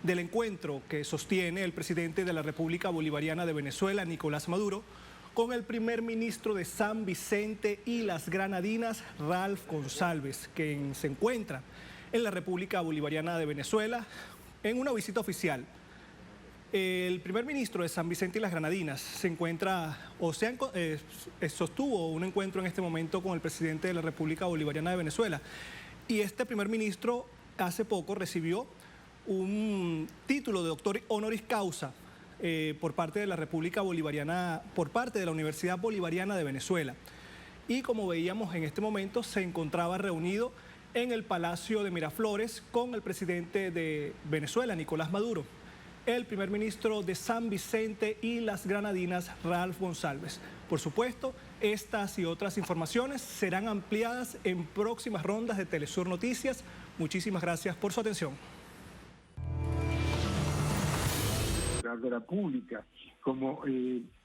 del encuentro que sostiene el presidente de la República Bolivariana de Venezuela, Nicolás Maduro, con el primer ministro de San Vicente y las Granadinas, Ralph González, quien se encuentra en la República Bolivariana de Venezuela en una visita oficial. El primer ministro de San Vicente y las Granadinas se encuentra, sostuvo un encuentro en este momento con el presidente de la República Bolivariana de Venezuela. Y este primer ministro hace poco recibió un título de doctor honoris causa por parte de la República Bolivariana, por parte de la Universidad Bolivariana de Venezuela. Y como veíamos en este momento, se encontraba reunido en el Palacio de Miraflores con el presidente de Venezuela, Nicolás Maduro, el primer ministro de San Vicente y las Granadinas, Ralph González. Por supuesto, estas y otras informaciones serán ampliadas en próximas rondas de Telesur Noticias. Muchísimas gracias por su atención. De la pública, como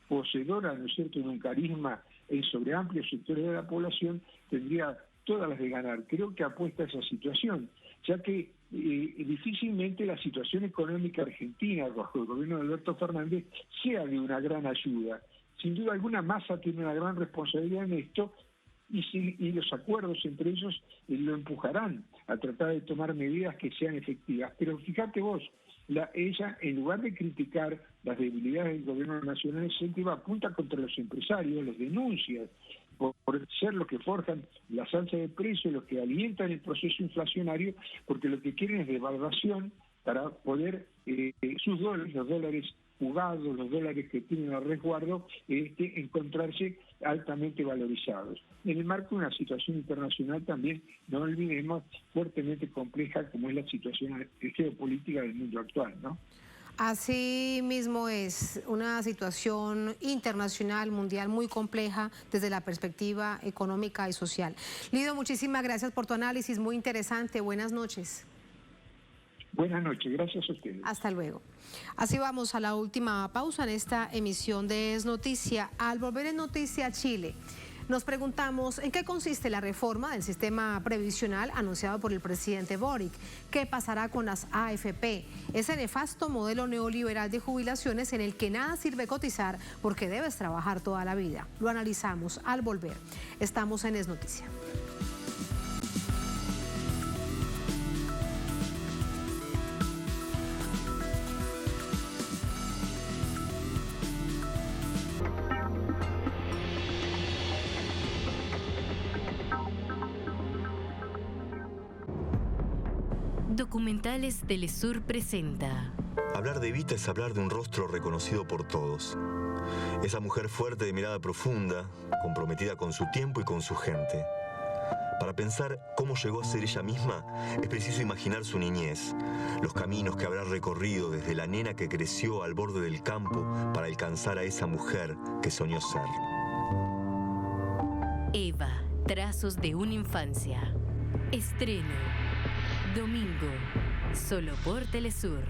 poseedora, ¿no es cierto?, de un carisma sobre amplios sectores de la población, tendría todas las de ganar. Creo que apuesta a esa situación, ya que difícilmente la situación económica argentina bajo el gobierno de Alberto Fernández sea de una gran ayuda. Sin duda alguna, Massa tiene una gran responsabilidad en esto y los acuerdos entre ellos lo empujarán a tratar de tomar medidas que sean efectivas. Pero fíjate vos, ella, en lugar de criticar las debilidades del gobierno nacional en ese sentido, apunta contra los empresarios, los denuncia por ser los que forjan la salsa de precios, los que alientan el proceso inflacionario, porque lo que quieren es devaluación para poder sus dólares, los dólares jugados, los dólares que tienen a resguardo, encontrarse altamente valorizados. En el marco de una situación internacional también, no olvidemos, fuertemente compleja como es la situación geopolítica del mundo actual, ¿no? Así mismo es una situación internacional, mundial, muy compleja desde la perspectiva económica y social. Lido, muchísimas gracias por tu análisis, muy interesante. Buenas noches. Buenas noches, gracias a ustedes. Hasta luego. Así vamos a la última pausa en esta emisión de Es Noticia. Al volver en Noticia Chile, nos preguntamos en qué consiste la reforma del sistema previsional anunciado por el presidente Boric. ¿Qué pasará con las AFP? Ese nefasto modelo neoliberal de jubilaciones en el que nada sirve cotizar porque debes trabajar toda la vida. Lo analizamos al volver. Estamos en Es Noticia. Documentales Telesur presenta. Hablar de Evita es hablar de un rostro reconocido por todos. Esa mujer fuerte de mirada profunda, comprometida con su tiempo y con su gente. Para pensar cómo llegó a ser ella misma, es preciso imaginar su niñez, los caminos que habrá recorrido desde la nena que creció al borde del campo para alcanzar a esa mujer que soñó ser. Eva, trazos de una infancia. Estreno. Domingo, solo por Telesur.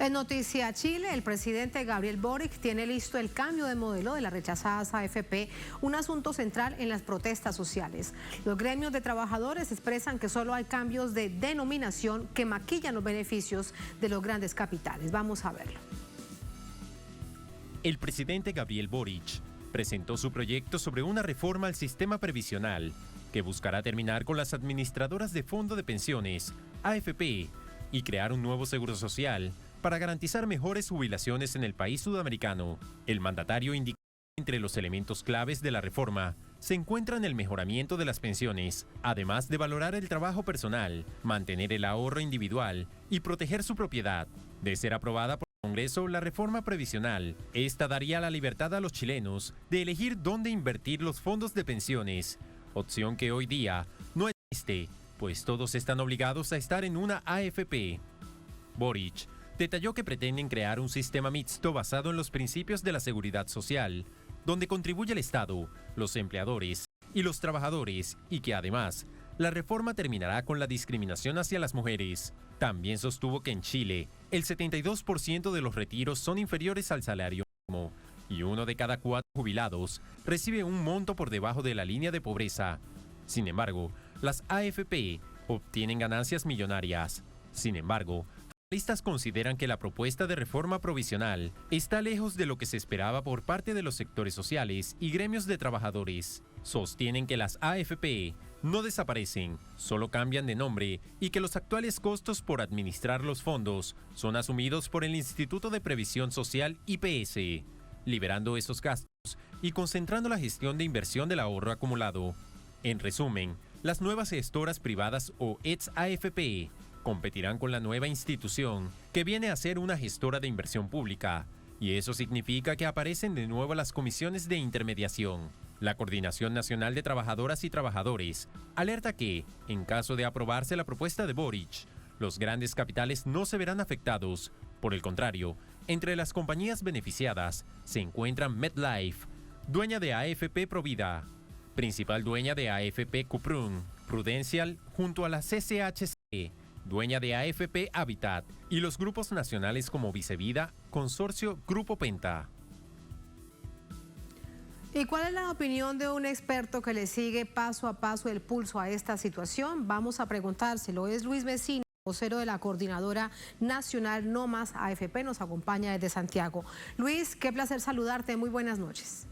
En Noticia Chile, el presidente Gabriel Boric tiene listo el cambio de modelo de las rechazadas AFP, un asunto central en las protestas sociales. Los gremios de trabajadores expresan que solo hay cambios de denominación que maquillan los beneficios de los grandes capitales. Vamos a verlo. El presidente Gabriel Boric presentó su proyecto sobre una reforma al sistema previsional que buscará terminar con las administradoras de fondo de pensiones, AFP, y crear un nuevo seguro social para garantizar mejores jubilaciones en el país sudamericano. El mandatario indicó que entre los elementos claves de la reforma se encuentran el mejoramiento de las pensiones, además de valorar el trabajo personal, mantener el ahorro individual y proteger su propiedad. De ser aprobada por el Congreso, la reforma previsional, esta daría la libertad a los chilenos de elegir dónde invertir los fondos de pensiones, opción que hoy día no existe, pues todos están obligados a estar en una AFP. Boric detalló que pretenden crear un sistema mixto basado en los principios de la seguridad social, donde contribuye el Estado, los empleadores y los trabajadores, y que además la reforma terminará con la discriminación hacia las mujeres. También sostuvo que en Chile el 72% de los retiros son inferiores al salario mínimo y 1 de cada 4 jubilados recibe un monto por debajo de la línea de pobreza. Sin embargo, las AFP obtienen ganancias millonarias. Sin embargo, analistas consideran que la propuesta de reforma provisional está lejos de lo que se esperaba por parte de los sectores sociales y gremios de trabajadores. Sostienen que las AFP no desaparecen, solo cambian de nombre y que los actuales costos por administrar los fondos son asumidos por el Instituto de Previsión Social IPS, liberando esos gastos y concentrando la gestión de inversión del ahorro acumulado. En resumen, las nuevas gestoras privadas o ex-AFP competirán con la nueva institución que viene a ser una gestora de inversión pública, y eso significa que aparecen de nuevo las comisiones de intermediación. La Coordinación Nacional de Trabajadoras y Trabajadores alerta que, en caso de aprobarse la propuesta de Boric, los grandes capitales no se verán afectados. Por el contrario, entre las compañías beneficiadas se encuentran MetLife, dueña de AFP Provida, principal dueña de AFP Cuprum, Prudential junto a la CCHC, dueña de AFP Habitat, y los grupos nacionales como Vicevida, Consorcio Grupo Penta. ¿Y cuál es la opinión de un experto que le sigue paso a paso el pulso a esta situación? Vamos a preguntárselo. Es Luis Vecino, vocero de la Coordinadora Nacional No Más AFP, nos acompaña desde Santiago. Luis, qué placer saludarte. Muy buenas noches.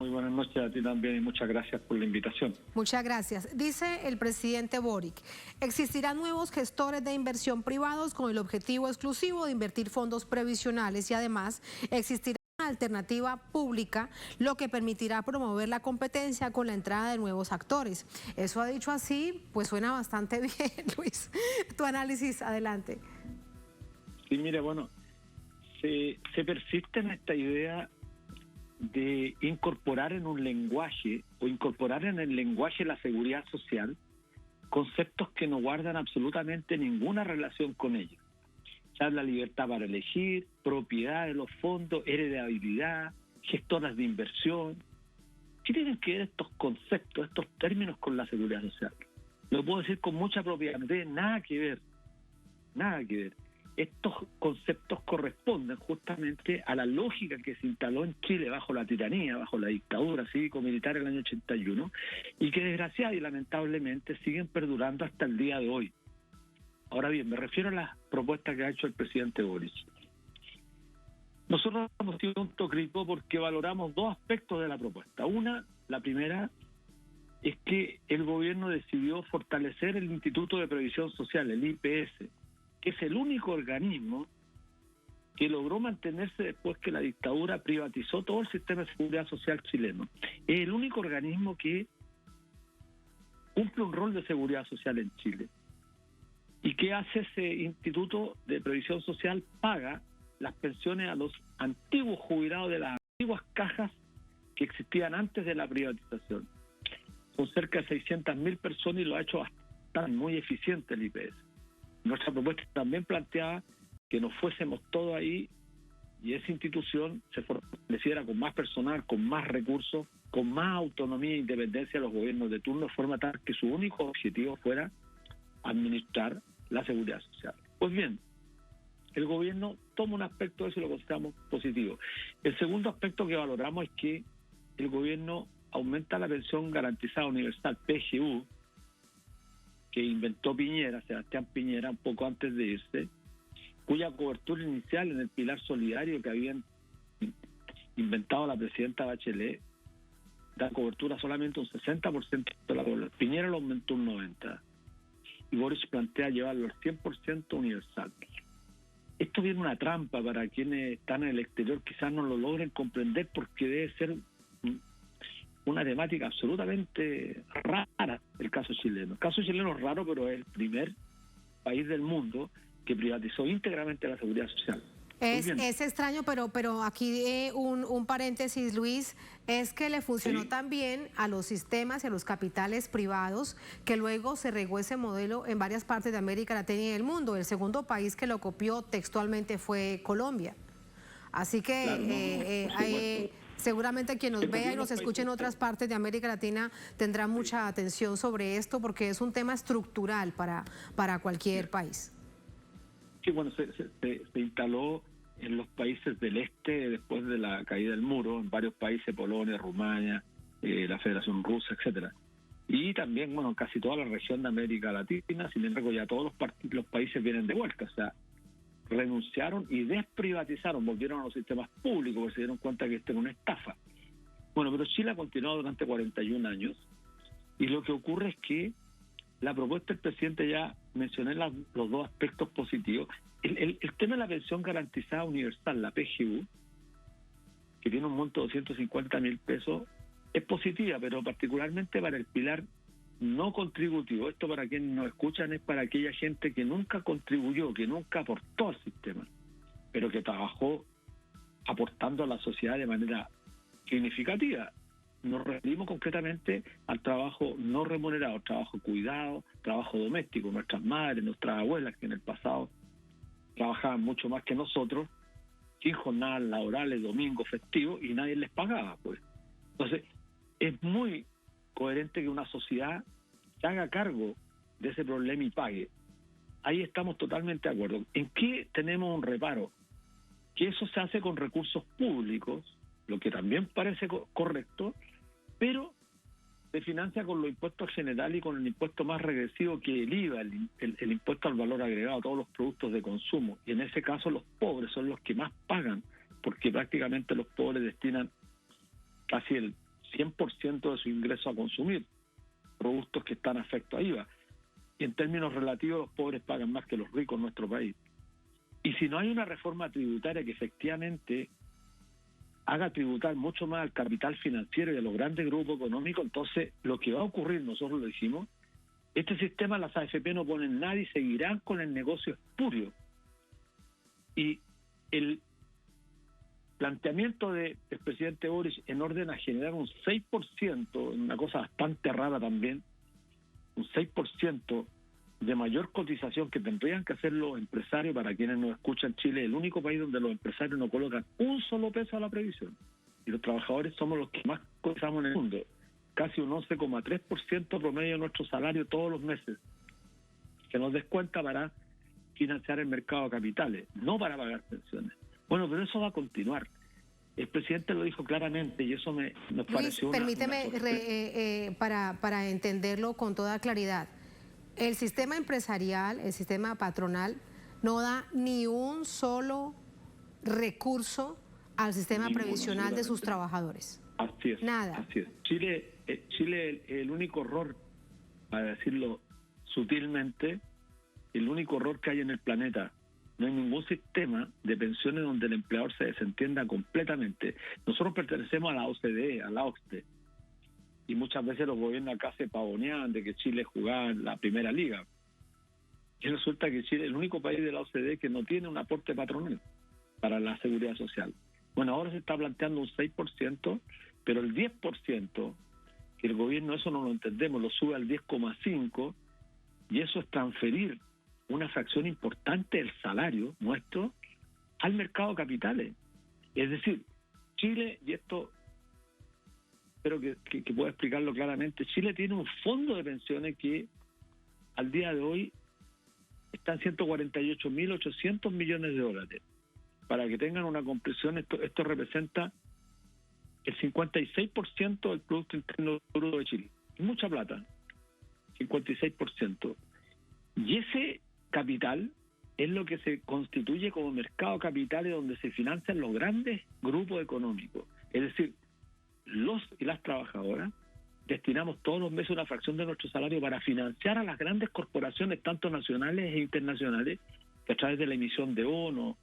Muy buenas noches a ti también y muchas gracias por la invitación. Muchas gracias. Dice el presidente Boric, existirán nuevos gestores de inversión privados con el objetivo exclusivo de invertir fondos previsionales y además existirá una alternativa pública, lo que permitirá promover la competencia con la entrada de nuevos actores. Eso ha dicho así, pues suena bastante bien, Luis. Tu análisis, adelante. Sí, mire, bueno, se persiste en esta idea de incorporar en un lenguaje o incorporar en el lenguaje de la seguridad social conceptos que no guardan absolutamente ninguna relación con ello. Se habla libertad para elegir, propiedad de los fondos, heredabilidad, gestoras de inversión. ¿Qué tienen que ver estos conceptos, estos términos con la seguridad social? Lo puedo decir con mucha propiedad, no tienen nada que ver, nada que ver. Estos conceptos corresponden justamente a la lógica que se instaló en Chile bajo la tiranía, bajo la dictadura cívico-militar en el año 81, y que desgraciadamente y lamentablemente siguen perdurando hasta el día de hoy. Ahora bien, me refiero a las propuestas que ha hecho el presidente Boric. Nosotros hemos sido autocríticos porque valoramos dos aspectos de la propuesta. La primera, es que el gobierno decidió fortalecer el Instituto de Previsión Social, el IPS, que es el único organismo que logró mantenerse después que la dictadura privatizó todo el sistema de seguridad social chileno. Es el único organismo que cumple un rol de seguridad social en Chile. ¿Y qué hace ese Instituto de Previsión Social? Paga las pensiones a los antiguos jubilados de las antiguas cajas que existían antes de la privatización. Son cerca de 600.000 personas y lo ha hecho bastante muy eficiente el IPS. Nuestra propuesta también planteaba que nos fuésemos todos ahí y esa institución se fortaleciera con más personal, con más recursos, con más autonomía e independencia de los gobiernos de turno, de forma tal que su único objetivo fuera administrar la seguridad social. Pues bien, el gobierno toma un aspecto de eso y lo consideramos positivo. El segundo aspecto que valoramos es que el gobierno aumenta la pensión garantizada universal, PGU, que inventó Piñera, Sebastián Piñera, un poco antes de irse, cuya cobertura inicial en el pilar solidario que habían inventado la presidenta Bachelet, da cobertura solamente un 60% de la población. Piñera lo aumentó un 90%. Y Boric plantea llevarlo al 100% universal. Esto viene una trampa para quienes están en el exterior, quizás no lo logren comprender porque debe ser una temática absolutamente rara el caso chileno. El caso chileno es raro, pero es el primer país del mundo que privatizó íntegramente la seguridad social. Es extraño, pero aquí un paréntesis, Luis, es que le funcionó tan bien a los sistemas y a los capitales privados que luego se regó ese modelo en varias partes de América Latina y del mundo. El segundo país que lo copió textualmente fue Colombia. Así que seguramente quien nos vea y nos escuche en otras partes de América Latina tendrá mucha atención sobre esto porque es un tema estructural para cualquier país. Sí, bueno, se instaló en los países del este después de la caída del muro, en varios países, Polonia, Rumania, la Federación Rusa, etcétera. Y también, bueno, casi toda la región de América Latina, sin embargo ya todos los países vienen de vuelta, o sea, renunciaron y desprivatizaron, volvieron a los sistemas públicos porque se dieron cuenta que esto era una estafa. Bueno, pero Chile ha continuado durante 41 años y lo que ocurre es que la propuesta del presidente, ya mencioné los dos aspectos positivos. El tema de la pensión garantizada universal, la PGU, que tiene un monto de 250.000 pesos, es positiva, pero particularmente para el pilar no contributivo. Esto, para quienes nos escuchan, es para aquella gente que nunca contribuyó, que nunca aportó al sistema, pero que trabajó aportando a la sociedad de manera significativa. Nos referimos concretamente al trabajo no remunerado, trabajo cuidado, trabajo doméstico. Nuestras madres, nuestras abuelas, que en el pasado trabajaban mucho más que nosotros, sin jornadas laborales, domingos, festivos, y nadie les pagaba, pues. Entonces, es muy coherente que una sociedad se haga cargo de ese problema y pague. Ahí estamos totalmente de acuerdo. ¿En qué tenemos un reparo? Que eso se hace con recursos públicos, lo que también parece correcto, pero se financia con los impuestos generales y con el impuesto más regresivo que el IVA, el impuesto al valor agregado a todos los productos de consumo. Y en ese caso los pobres son los que más pagan, porque prácticamente los pobres destinan casi el 100% de su ingreso a consumir productos que están afectos a IVA. Y en términos relativos los pobres pagan más que los ricos en nuestro país. Y si no hay una reforma tributaria que efectivamente haga tributar mucho más al capital financiero y a los grandes grupos económicos, entonces lo que va a ocurrir, nosotros lo dijimos, este sistema las AFP no ponen nada y seguirán con el negocio espurio. Y el planteamiento del presidente Boric en orden a generar un 6%, una cosa bastante rara también, un 6% de mayor cotización que tendrían que hacer los empresarios. Para quienes nos escuchan, Chile es el único país donde los empresarios no colocan un solo peso a la previsión. y los trabajadores somos los que más cotizamos en el mundo. Casi un 11,3% promedio de nuestro salario todos los meses. Se nos descuenta para financiar el mercado de capitales, no para pagar pensiones. Bueno, pero eso va a continuar. El presidente lo dijo claramente y eso nos pareció permíteme para entenderlo con toda claridad. El sistema empresarial, el sistema patronal, no da ni un solo recurso al sistema previsional de sus trabajadores. Así es. Nada. Así es. Chile, el único error, para decirlo sutilmente, el único error que hay en el planeta. No hay ningún sistema de pensiones donde el empleador se desentienda completamente. Nosotros pertenecemos a la OCDE, a la OCDE, y muchas veces los gobiernos acá se pavonean de que Chile jugaba en la primera liga. Y resulta que Chile es el único país de la OCDE que no tiene un aporte patronal para la seguridad social. Bueno, ahora se está planteando un 6%, pero el 10%, que el gobierno, eso no lo entendemos, lo sube al 10,5%, y eso es transferir una fracción importante del salario nuestro al mercado de capitales. Es decir, Chile, y esto espero que pueda explicarlo claramente, Chile tiene un fondo de pensiones que al día de hoy está en 148.800 millones de dólares. Para que tengan una comprensión, esto representa el 56% del Producto Interno Bruto de Chile. Es mucha plata, 56%. Y ese capital es lo que se constituye como mercado de capitales donde se financian los grandes grupos económicos. Es decir, los y las trabajadoras destinamos todos los meses una fracción de nuestro salario para financiar a las grandes corporaciones, tanto nacionales e internacionales, que a través de la emisión de bonos,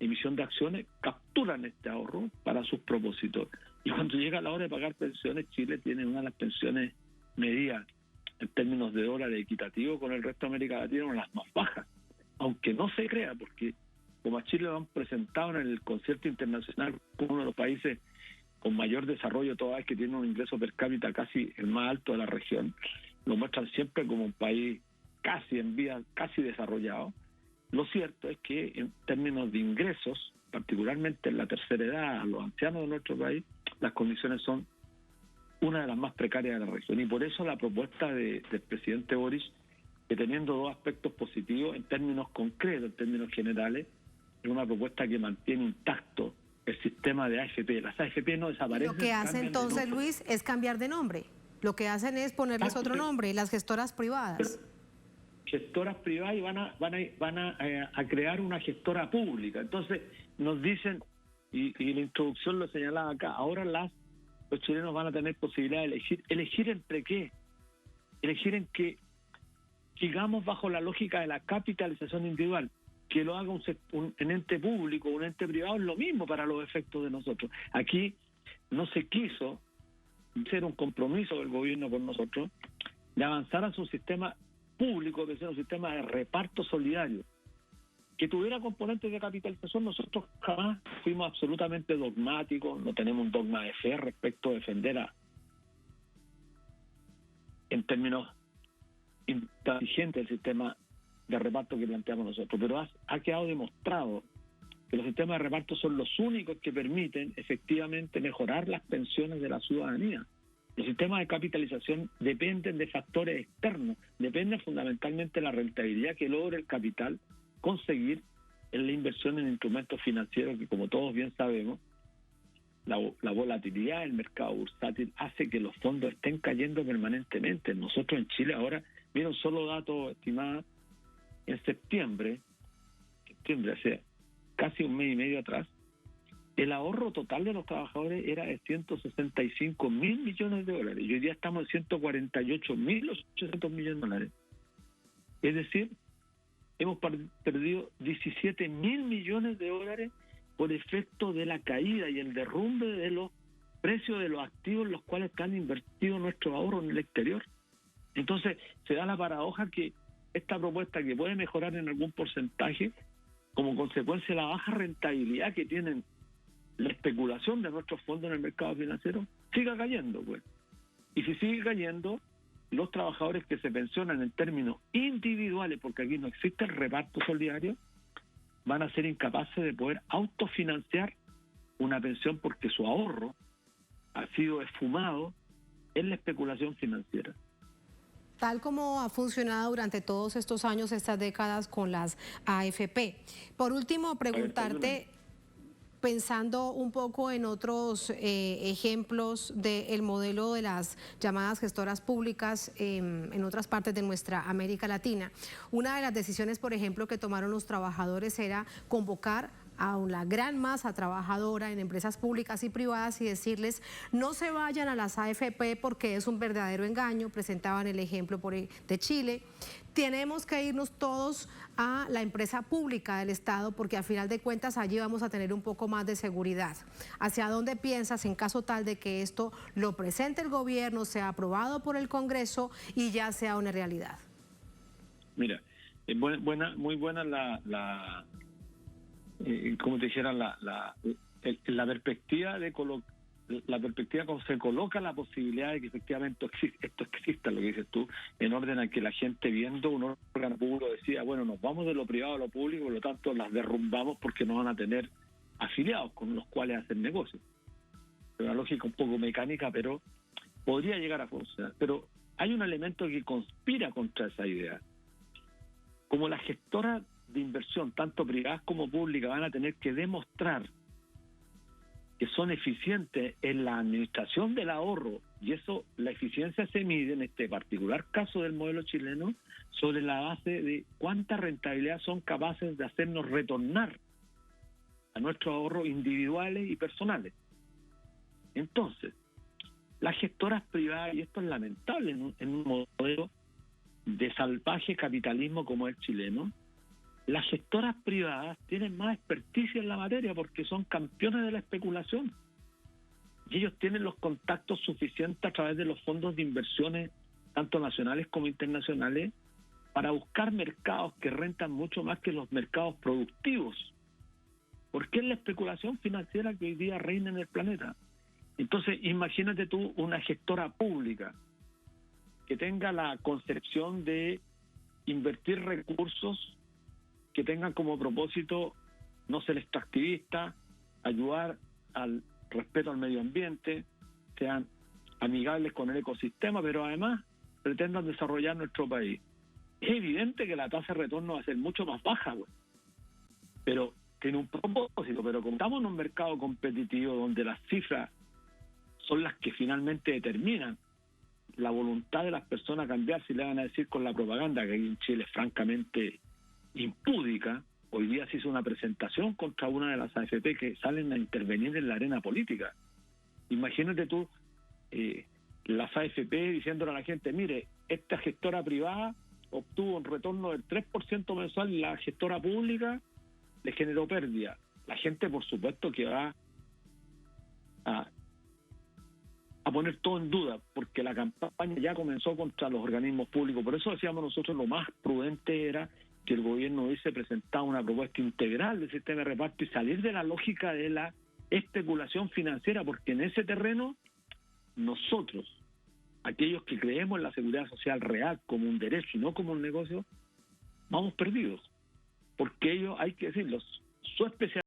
emisión de acciones, capturan este ahorro para sus propósitos. Y cuando llega la hora de pagar pensiones, Chile tiene una de las pensiones medidas en términos de dólares equitativos con el resto de América Latina, una de las más bajas, aunque no se crea, porque como a Chile lo han presentado en el concierto internacional como uno de los países con mayor desarrollo, toda vez que tiene un ingreso per cápita casi el más alto de la región, lo muestran siempre como un país casi en vía, casi desarrollado. Lo cierto es que en términos de ingresos, particularmente en la tercera edad, a los ancianos de nuestro país, las condiciones son una de las más precarias de la región. Y por eso la propuesta del presidente Boric, que teniendo dos aspectos positivos en términos concretos, en términos generales, es una propuesta que mantiene intacto el sistema de AFP. Las AFP no desaparecen. Lo que hace entonces, Luis, es cambiar de nombre. Lo que hacen es ponerles otro nombre, las gestoras privadas. Gestoras privadas, y van a crear una gestora pública. Entonces nos dicen, y la introducción lo señalaba acá, ahora los chilenos van a tener posibilidad de elegir entre qué, elegir en que sigamos bajo la lógica de la capitalización individual, que lo haga un ente público, un ente privado, es lo mismo para los efectos de nosotros. Aquí no se quiso hacer un compromiso del gobierno con nosotros de avanzar a su sistema público, que sea un sistema de reparto solidario, que tuviera componentes de capitalización. Nosotros jamás fuimos absolutamente dogmáticos, no tenemos un dogma de fe respecto a defender en términos intransigentes el sistema de reparto que planteamos nosotros, pero ha quedado demostrado que los sistemas de reparto son los únicos que permiten efectivamente mejorar las pensiones de la ciudadanía. Los sistemas de capitalización dependen de factores externos, dependen fundamentalmente de la rentabilidad que logra el capital conseguir en la inversión en instrumentos financieros que, como todos bien sabemos, la volatilidad del mercado bursátil hace que los fondos estén cayendo permanentemente. Nosotros en Chile ahora, mira un solo dato estimado, en septiembre, hace casi un mes y medio atrás, el ahorro total de los trabajadores era de 165.000 millones de dólares y hoy día estamos en 148.800 millones de dólares. Es decir, hemos perdido 17.000 millones de dólares por efecto de la caída y el derrumbe de los precios de los activos en los cuales están invertidos nuestros ahorros en el exterior. Entonces, se da la paradoja que esta propuesta, que puede mejorar en algún porcentaje, como consecuencia de la baja rentabilidad que tienen la especulación de nuestros fondos en el mercado financiero, siga cayendo, pues. Y si sigue cayendo, los trabajadores que se pensionan en términos individuales, porque aquí no existe el reparto solidario, van a ser incapaces de poder autofinanciar una pensión porque su ahorro ha sido esfumado en la especulación financiera. Tal como ha funcionado durante todos estos años, estas décadas con las AFP. Por último, preguntarte, pensando un poco en otros ejemplos del modelo de las llamadas gestoras públicas en otras partes de nuestra América Latina. Una de las decisiones, por ejemplo, que tomaron los trabajadores era convocar a la gran masa trabajadora en empresas públicas y privadas y decirles no se vayan a las AFP porque es un verdadero engaño. Presentaban el ejemplo de Chile. Tenemos que irnos todos a la empresa pública del Estado porque al final de cuentas allí vamos a tener un poco más de seguridad. ¿Hacia dónde piensas en caso tal de que esto lo presente el gobierno, sea aprobado por el Congreso y ya sea una realidad? Mira, muy buena como te dijera, la perspectiva la perspectiva como se coloca la posibilidad de que efectivamente esto exista, lo que dices tú, en orden a que la gente viendo un órgano público decía, bueno, nos vamos de lo privado a lo público, por lo tanto las derrumbamos porque no van a tener afiliados con los cuales hacer negocios. Es una lógica un poco mecánica, pero podría llegar a funcionar. Pero hay un elemento que conspira contra esa idea. Como las gestoras de inversión, tanto privadas como públicas, van a tener que demostrar que son eficientes en la administración del ahorro, y eso, la eficiencia se mide en este particular caso del modelo chileno sobre la base de cuánta rentabilidad son capaces de hacernos retornar a nuestros ahorros individuales y personales. Entonces, las gestoras privadas, y esto es lamentable en un modelo de salvaje capitalismo como el chileno, las gestoras privadas tienen más experticia en la materia porque son campeones de la especulación. Y ellos tienen los contactos suficientes a través de los fondos de inversiones, tanto nacionales como internacionales, para buscar mercados que rentan mucho más que los mercados productivos. Porque es la especulación financiera que hoy día reina en el planeta. Entonces, imagínate tú una gestora pública que tenga la concepción de invertir recursos que tengan como propósito no ser extractivista, ayudar al respeto al medio ambiente, sean amigables con el ecosistema, pero además pretendan desarrollar nuestro país. Es evidente que la tasa de retorno va a ser mucho más baja, güey. Pero tiene un propósito. Pero como estamos en un mercado competitivo donde las cifras son las que finalmente determinan la voluntad de las personas a cambiar, si le van a decir con la propaganda, que aquí en Chile es francamente impúdica. Hoy día se hizo una presentación contra una de las AFP que salen a intervenir en la arena política. Imagínate tú las AFP diciéndole a la gente, mire, esta gestora privada obtuvo un retorno del 3% mensual y la gestora pública le generó pérdida. La gente, por supuesto, que va a poner todo en duda, porque la campaña ya comenzó contra los organismos públicos. Por eso decíamos nosotros, lo más prudente era que el gobierno hubiese presentado una propuesta integral del sistema de reparto y salir de la lógica de la especulación financiera, porque en ese terreno nosotros, aquellos que creemos en la seguridad social real como un derecho y no como un negocio, vamos perdidos, porque ellos, hay que decirlo, su especialidad